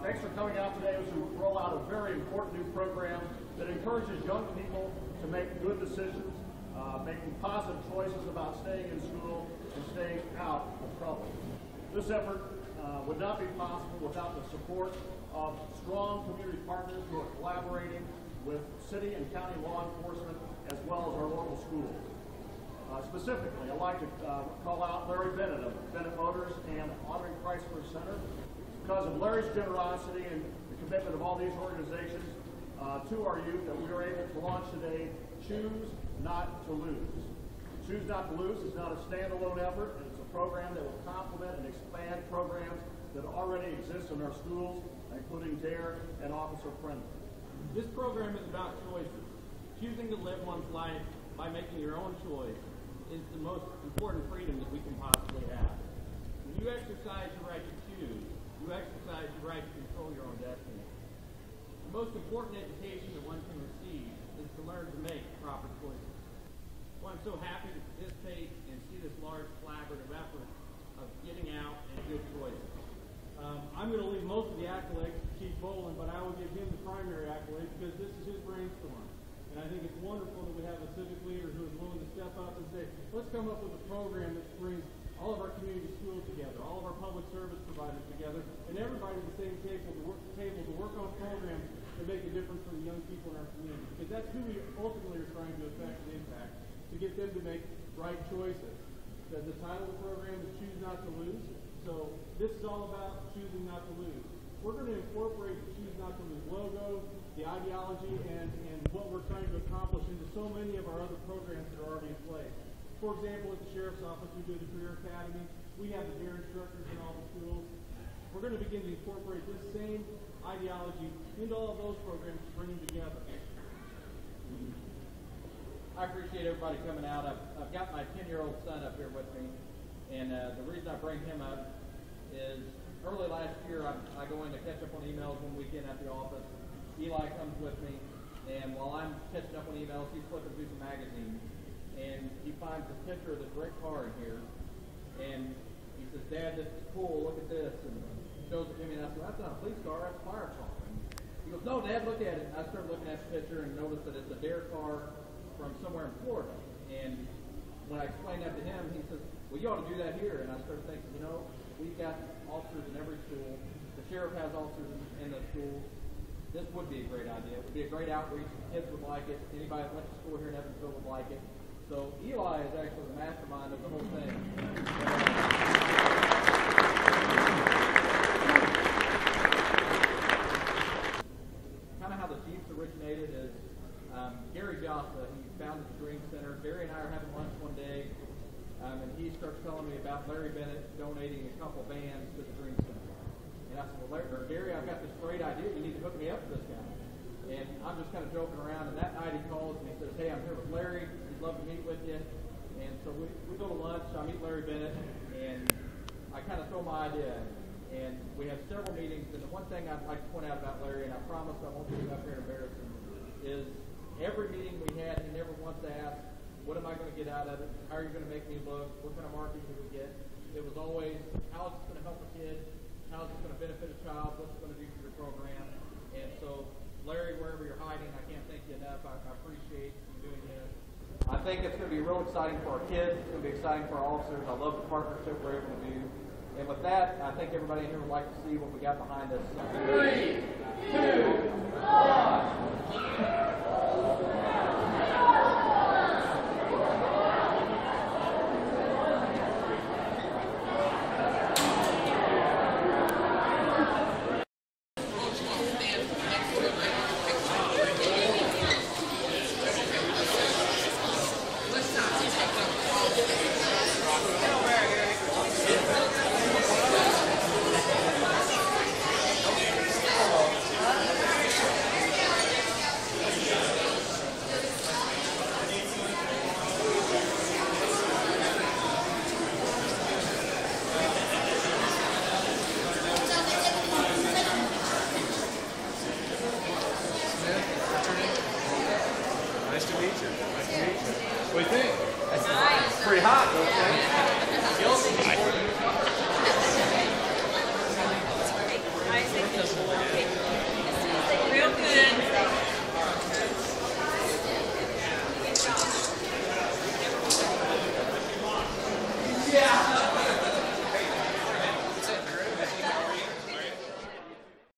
Thanks for coming out today as we roll out a very important new program that encourages young people to make good decisions, making positive choices about staying in school and staying out of trouble. This effort would not be possible without the support of strong community partners who are collaborating with city and county law enforcement as well as our local schools. Specifically, I'd like to call out Larry Bennett of Bennett Motors and Honoring Chrysler Center. Because of Larry's generosity and the commitment of all these organizations to our youth that we are able to launch today, Choose Not to Lose. Choose Not to Lose is not a standalone effort. It's a program that will complement and expand programs that already exist in our schools, including DARE and Officer Friendly. This program is about choices. Choosing to live one's life by making your own choice is the most important freedom that we can possibly have. When you exercise your right to choose, you exercise your right to control your own destiny. The most important education that one can receive is to learn to make proper choices. Well, I'm so happy to participate and see this large collaborative effort of getting out and good choices. I'm going to leave most of the accolades to Chief Bolin, but I will give him the primary accolade because this is his brainstorm. And I think it's wonderful that we have a civic leader who is willing to step up and say, let's come up with a program that brings all of our community schools together, all of our public service providers together, and everybody at the same table to work on programs that make a difference for the young people in our community. Because that's who we ultimately are trying to affect and impact, to get them to make right choices. The title of the program is Choose Not to Lose. So this is all about choosing not to lose. We're going to incorporate the Choose Not to Lose logo, the ideology, and what we're trying to accomplish into so many of our other programs that are already in place. For example, at the Sheriff's Office, we do the Career Academy. We have the DARE instructors in all the schools. We're going to begin to incorporate this same ideology into all of those programs to bring them together. I appreciate everybody coming out. I've got my 10-year-old son up here with me, and the reason I bring him up is early last year I go in to catch up on emails one weekend at the office. Eli comes with me, and while I'm catching up on emails, he's flipping through some magazines. And he finds this picture of this red car in here, and he says, "Dad, this is cool, look at this," and he shows it to me, and I said, "That's not a police car, that's a fire car." And he goes, "No, Dad, look at it." And I started looking at the picture and noticed that it's a DARE car from somewhere in Florida. And when I explained that to him, he says, "Well, you ought to do that here." And I started thinking, we've got officers in every school. The sheriff has officers in the schools. This would be a great idea. It would be a great outreach. Kids would like it. Anybody that went to school here in Evansville would like it. So Eli is actually the mastermind of the whole thing. Kind of how the Jeeps originated is Gary Jossa. He founded the Dream Center. Gary and I are having lunch one day, and he starts telling me about Larry Bennett donating a couple vans to the Dream Center. And I said, "Well, Gary, I've got this great idea. You need to hook me up to this guy." And I'm just kind of joking around, and that night he calls me and says, "Hey, I'm here with Larry. He'd love to meet with you." And so we go to lunch. I meet Larry Bennett, and I kind of throw my idea in. And we have several meetings, and the one thing I'd like to point out about Larry, and I promise I won't be up here and embarrass him, is every meeting we had, he never once asked, "What am I going to get out of it? How are you going to make me look? What kind of marketing do we get?" It was always, how is this going to help a kid? How is this going to benefit a child? What's it going to do for your program? And so, Larry, wherever you're hiding, I can't thank you enough. I appreciate you doing this. I think it's going to be real exciting for our kids. It's going to be exciting for our officers. I love the partnership we're able to do. And with that, I think everybody in here would like to see what we got behind us. 3, 2, 1. the Bolin family.